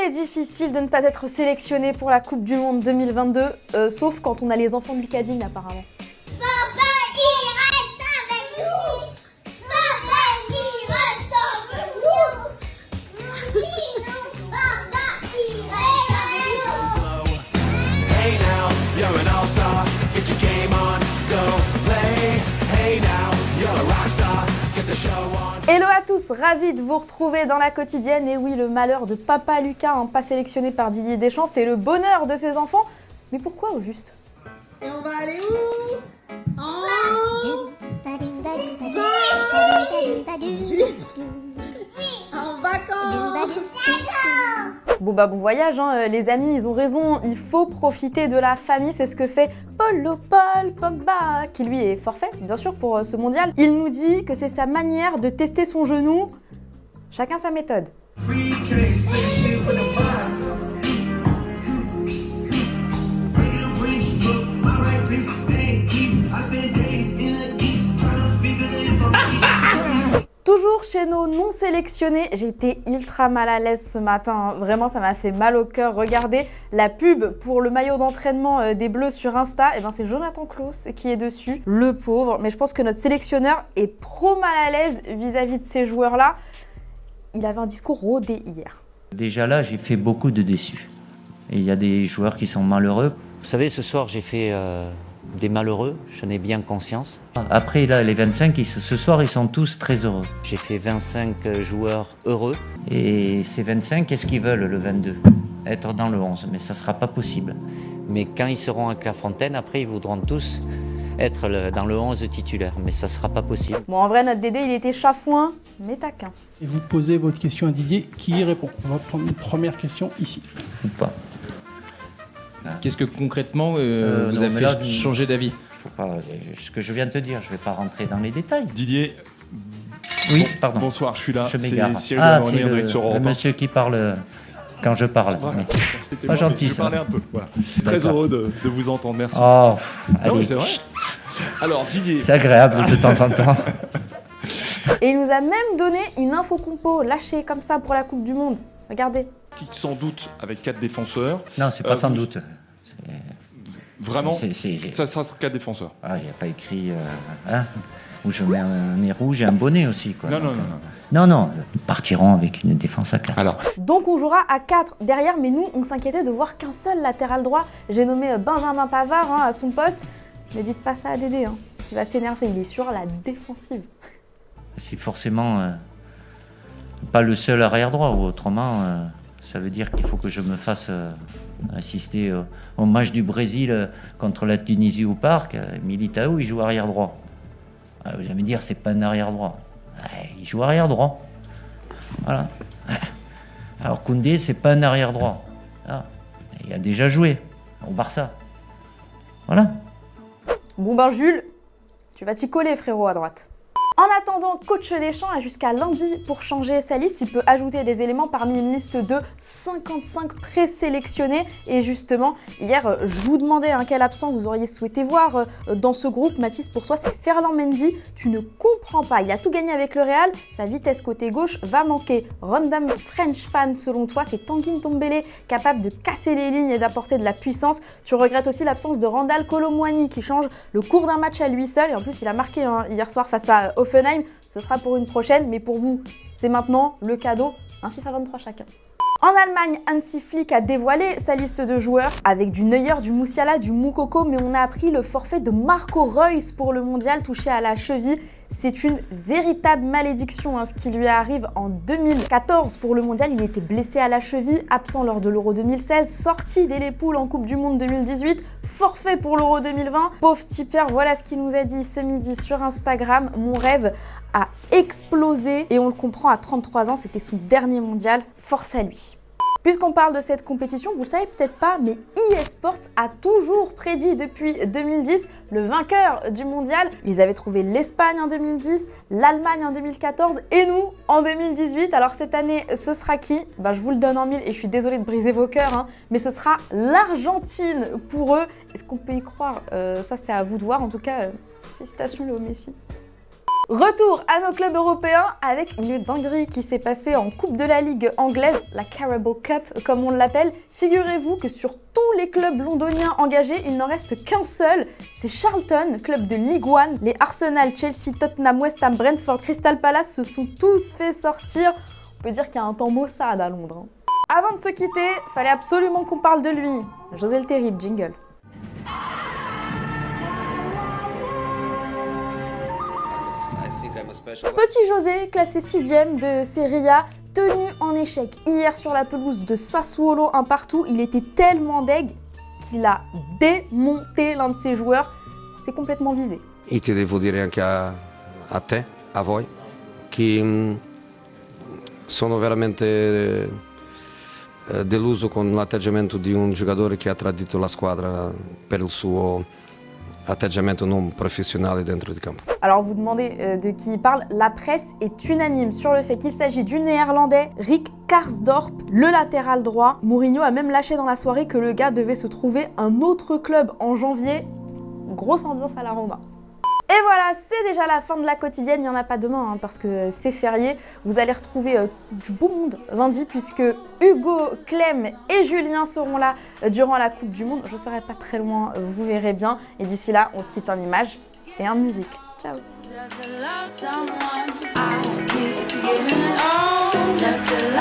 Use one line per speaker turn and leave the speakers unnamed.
est difficile de ne pas être sélectionné pour la Coupe du Monde 2022, sauf quand on a les enfants de Lucadine apparemment.
Papa, il reste avec nous. Papa, il reste avec nous. Papa, il reste avec nous.
Hey now, you're an all-star. Get your game on, go play. Hey now, you're a rock star. Get the show on.
Hello à tous, ravi de vous retrouver dans la quotidienne. Et oui, le malheur de Papa Lucas, pas sélectionné par Didier Deschamps, fait le bonheur de ses enfants. Mais pourquoi au juste?
Et on va aller où? En vacances.
Bon voyage, les amis, ils ont raison, il faut profiter de la famille, c'est ce que fait Paul Pogba, qui lui est forfait, bien sûr, pour ce mondial. Il nous dit que c'est sa manière de tester son genou, chacun sa méthode. Toujours chez nos non sélectionnés, j'ai été ultra mal à l'aise ce matin, vraiment ça m'a fait mal au cœur. Regardez la pub pour le maillot d'entraînement des Bleus sur Insta, et c'est Jonathan Klaus qui est dessus, le pauvre. Mais je pense que notre sélectionneur est trop mal à l'aise vis-à-vis de ces joueurs-là. Il avait un discours rodé hier.
Déjà là, j'ai fait beaucoup de déçus. Et il y a des joueurs qui sont malheureux.
Vous savez, ce soir, j'ai fait des malheureux, j'en ai bien conscience.
Après, là, les 25, ce soir, ils sont tous très heureux.
J'ai fait 25 joueurs heureux.
Et ces 25, qu'est-ce qu'ils veulent le 22? Être dans le 11, mais ça ne sera pas possible.
Mais quand ils seront à Clairefontaine, après, ils voudront tous être dans le 11 titulaire. Mais ça ne sera pas possible.
Bon, en vrai, notre Dédé, il était chafouin, mais taquin.
Et vous posez votre question à Didier, qui y répond? On va prendre une première question ici.
Ou pas.
Qu'est-ce que concrètement vous
non,
a
mais
fait
là,
changer d'avis?
Faut pas, ce que je viens de te dire, je ne vais pas rentrer dans les détails.
Didier,
Oui, pardon.
bonsoir, je suis là.
Je m'égare.
C'est Cyril
Ah,
Lamonnier,
c'est
en direct sur
le
Europe 1.
monsieur qui parle quand je parle.
Voilà.
Mais
C'était
pas
moi,
gentil,
je
ça.
parlais un peu. Voilà. Très
D'accord.
heureux de vous entendre, merci.
Oh,
Ah oui,
allez,
c'est vrai. Alors, Didier,
c'est agréable de temps en temps.
Et il nous a même donné une info compo lâchée comme ça pour la Coupe du Monde. Regardez.
qui sans doute avec 4 défenseurs.
Non, c'est pas sans
vous-
doute.
Vraiment,
C'est-
ça sera 4 défenseurs.
Ah, il n'y a pas écrit où je mets un nez rouge et un bonnet aussi. Quoi.
Non,
Donc,
non, non, non.
Non, ils partiront avec une défense à 4.
Alors,
Donc on jouera à 4 derrière, mais nous, on s'inquiétait de voir qu'un seul latéral droit. J'ai nommé Benjamin Pavard à son poste. Ne dites pas ça à Dédé, parce qu'il va s'énerver. Il est sur la défensive.
C'est forcément pas le seul arrière droit, ou autrement, ça veut dire qu'il faut que je me fasse assister au match du Brésil contre la Tunisie au parc. Militao, il joue arrière droit. Vous allez me dire, c'est pas un arrière droit. Il joue arrière droit. Voilà. Alors Koundé, c'est pas un arrière droit. Il a déjà joué au Barça. Voilà.
Bon Jules, tu vas t'y coller frérot à droite. En attendant, coach Deschamps a jusqu'à lundi pour changer sa liste. Il peut ajouter des éléments parmi une liste de 55 présélectionnés. Et justement, hier, je vous demandais quel absent vous auriez souhaité voir dans ce groupe. Mathis, pour toi, c'est Ferland Mendy. Tu ne comprends pas. Il a tout gagné avec le Real. Sa vitesse côté gauche va manquer. Random French fan, selon toi, c'est Tanguy Ndombele, capable de casser les lignes et d'apporter de la puissance. Tu regrettes aussi l'absence de Randal Kolo Muani qui change le cours d'un match à lui seul. Et en plus, il a marqué hier soir face à Offenheim. Ce sera pour une prochaine, mais pour vous, c'est maintenant le cadeau, un FIFA 23 chacun. En Allemagne, Hansi Flick a dévoilé sa liste de joueurs avec du Neuer, du Musiala, du Moukoko, mais on a appris le forfait de Marco Reus pour le mondial touché à la cheville. C'est une véritable malédiction ce qui lui arrive en 2014 pour le mondial. Il était blessé à la cheville, absent lors de l'Euro 2016, sorti dès les poules en Coupe du Monde 2018, forfait pour l'Euro 2020. Pauvre tipeur, voilà ce qu'il nous a dit ce midi sur Instagram. Mon rêve a explosé et on le comprend, à 33 ans, c'était son dernier mondial. Force à lui. Puisqu'on parle de cette compétition, vous le savez peut-être pas, mais eSports a toujours prédit depuis 2010 le vainqueur du mondial. Ils avaient trouvé l'Espagne en 2010, l'Allemagne en 2014 et nous en 2018. Alors cette année, ce sera qui? Je vous le donne en mille et je suis désolée de briser vos cœurs, mais ce sera l'Argentine pour eux. Est-ce qu'on peut y croire? Ça, c'est à vous de voir. En tout cas, félicitations Léo Messi. Retour à nos clubs européens avec une dinguerie qui s'est passée en Coupe de la Ligue anglaise, la Carabao Cup comme on l'appelle. Figurez-vous que sur tous les clubs londoniens engagés, il n'en reste qu'un seul, c'est Charlton, club de Ligue 1. Les Arsenal, Chelsea, Tottenham, West Ham, Brentford, Crystal Palace se sont tous fait sortir. On peut dire qu'il y a un temps maussade à Londres. Avant de se quitter, fallait absolument qu'on parle de lui. José le Terrible, jingle. Petit José, classé 6ème de Serie A, tenu en échec hier sur la pelouse de Sassuolo, un partout. Il était tellement deg qu'il a démonté l'un de ses joueurs. C'est complètement visé.
E ti devo dire anche a te, a voi, che sono veramente deluso con l'atteggiamento di un giocatore che ha tradito la squadra per il suo atteggiamento non professionale dentro di campo.
Alors vous demandez de qui il parle, la presse est unanime sur le fait qu'il s'agit du néerlandais Rick Karsdorp, le latéral droit. Mourinho a même lâché dans la soirée que le gars devait se trouver un autre club en janvier. Grosse ambiance à la Roma. Et voilà, c'est déjà la fin de la quotidienne. Il n'y en a pas demain hein, parce que c'est férié. Vous allez retrouver du beau monde lundi puisque Hugo, Clem et Julien seront là durant la Coupe du Monde. Je ne serai pas très loin, vous verrez bien. Et d'ici là, on se quitte en images et en musique. Ciao.
Just to love someone, I keep giving it all. Just to